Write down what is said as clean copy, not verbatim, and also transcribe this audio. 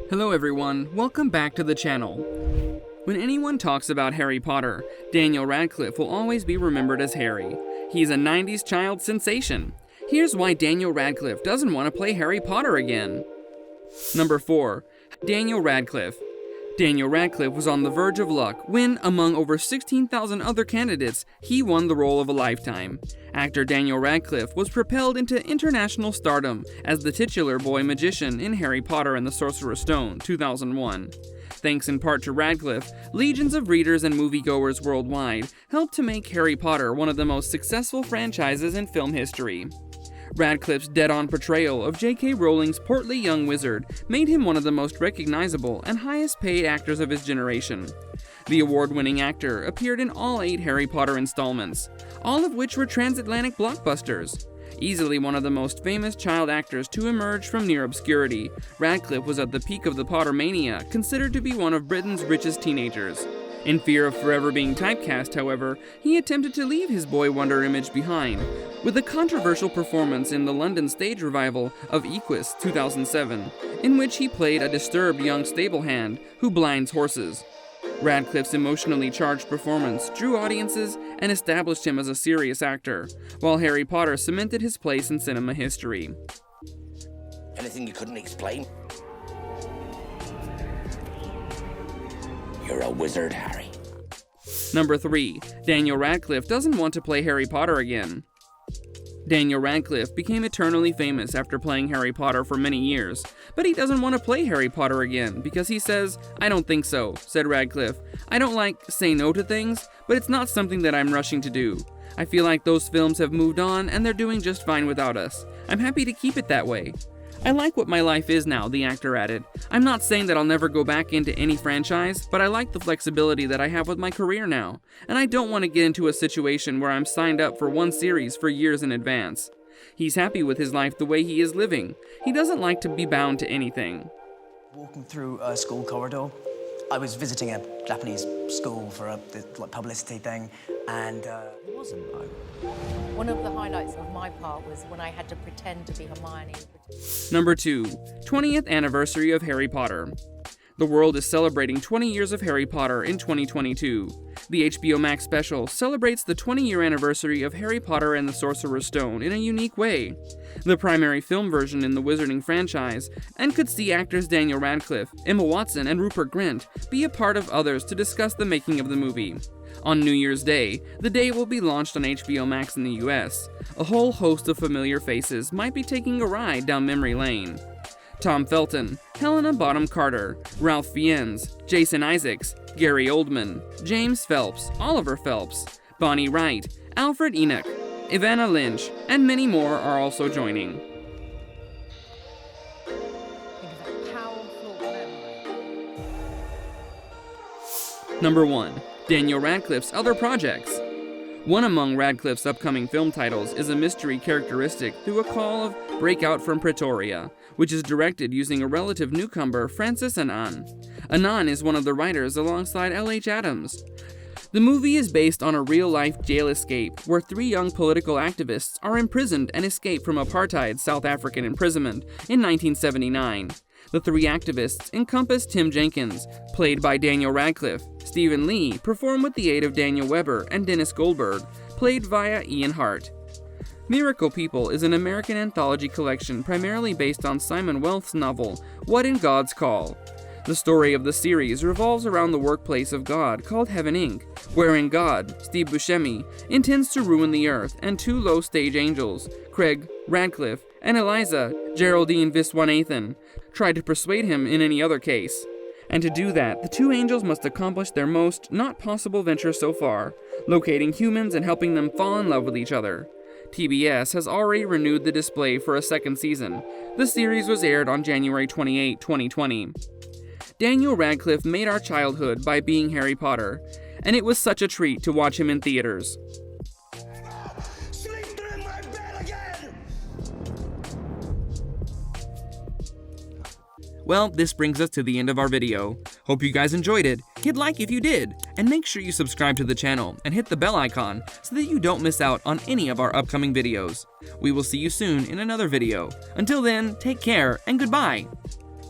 Hello everyone, welcome back to the channel. When anyone talks about Harry Potter, Daniel Radcliffe will always be remembered as Harry. He's a 90s child sensation. Here's why Daniel Radcliffe doesn't want to play Harry Potter again. Number 4. Daniel Radcliffe. Daniel Radcliffe was on the verge of luck when, among over 16,000 other candidates, he won the role of a lifetime. Actor Daniel Radcliffe was propelled into international stardom as the titular boy magician in Harry Potter and the Sorcerer's Stone, 2001. Thanks in part to Radcliffe, legions of readers and moviegoers worldwide helped to make Harry Potter one of the most successful franchises in film history. Radcliffe's dead-on portrayal of J.K. Rowling's portly young wizard made him one of the most recognizable and highest-paid actors of his generation. The award-winning actor appeared in all 8 Harry Potter installments, all of which were transatlantic blockbusters. Easily one of the most famous child actors to emerge from near obscurity, Radcliffe was at the peak of the Pottermania, considered to be one of Britain's richest teenagers. In fear of forever being typecast, however, he attempted to leave his boy wonder image behind, with a controversial performance in the London stage revival of Equus 2007, in which he played a disturbed young stable hand who blinds horses. Radcliffe's emotionally charged performance drew audiences and established him as a serious actor, while Harry Potter cemented his place in cinema history. Anything you couldn't explain? You're a wizard, Harry. Number 3. Daniel Radcliffe doesn't want to play Harry Potter again. Daniel Radcliffe became eternally famous after playing Harry Potter for many years, but he doesn't want to play Harry Potter again because he says, "I don't think so," said Radcliffe. "I don't say no to things, but it's not something that I'm rushing to do. I feel like those films have moved on and they're doing just fine without us. I'm happy to keep it that way. I like what my life is now," the actor added. "I'm not saying that I'll never go back into any franchise, but I like the flexibility that I have with my career now, and I don't want to get into a situation where I'm signed up for one series for years in advance." He's happy with his life the way he is living. He doesn't like to be bound to anything. Walking through a school corridor, I was visiting a Japanese school for a publicity thing, and it wasn't. One of the highlights of my part was when I had to pretend to be Hermione. Number 2. 20th Anniversary of Harry Potter. The world is celebrating 20 years of Harry Potter in 2022. The HBO Max special celebrates the 20-year anniversary of Harry Potter and the Sorcerer's Stone in a unique way. The primary film version in the Wizarding franchise, and could see actors Daniel Radcliffe, Emma Watson, and Rupert Grint be a part of others to discuss the making of the movie. On New Year's Day, the day will be launched on HBO Max in the US. A whole host of familiar faces might be taking a ride down memory lane. Tom Felton, Helena Bonham Carter, Ralph Fiennes, Jason Isaacs, Gary Oldman, James Phelps, Oliver Phelps, Bonnie Wright, Alfred Enoch, Evanna Lynch, and many more are also joining. Number 1. Daniel Radcliffe's other projects. One among Radcliffe's upcoming film titles is a mystery characteristic through a call of Breakout from Pretoria, which is directed using a relative newcomer, Francis Annan. Annan is one of the writers alongside L.H. Adams. The movie is based on a real-life jail escape where 3 young political activists are imprisoned and escape from apartheid South African imprisonment in 1979. The 3 activists encompass Tim Jenkins, played by Daniel Radcliffe. Stephen Lee performed with the aid of Daniel Weber, and Dennis Goldberg, played via Ian Hart. Miracle People is an American anthology collection primarily based on Simon Welth's novel, What in God's Call. The story of the series revolves around the workplace of God called Heaven Inc., wherein God, Steve Buscemi, intends to ruin the earth, and 2 low-stage angels, Craig Radcliffe and Eliza Geraldine Viswanathan, try to persuade him in any other case. And to do that, the 2 angels must accomplish their most not possible venture so far, locating humans and helping them fall in love with each other. TBS has already renewed the display for a 2nd season. The series was aired on January 28, 2020. Daniel Radcliffe made our childhood by being Harry Potter, and it was such a treat to watch him in theaters. Well, this brings us to the end of our video. Hope you guys enjoyed it. Hit like if you did, and make sure you subscribe to the channel and hit the bell icon so that you don't miss out on any of our upcoming videos. We will see you soon in another video. Until then, take care and goodbye!